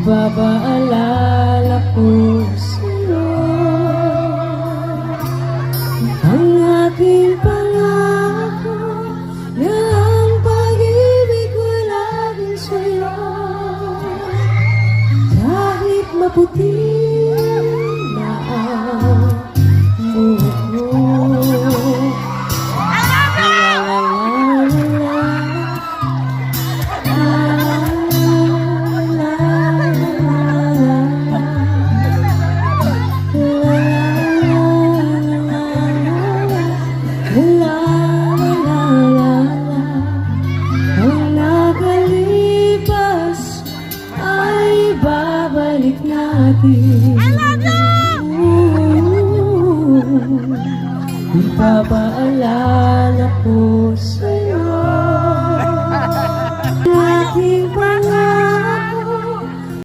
Ipapaalala ko sa'yo ang aking pangako na ang pag-ibig ko laging sa'yo. Kahit maputi na ang buhok mo, ang nakalipas ay babalik natin. Ipapaalala ko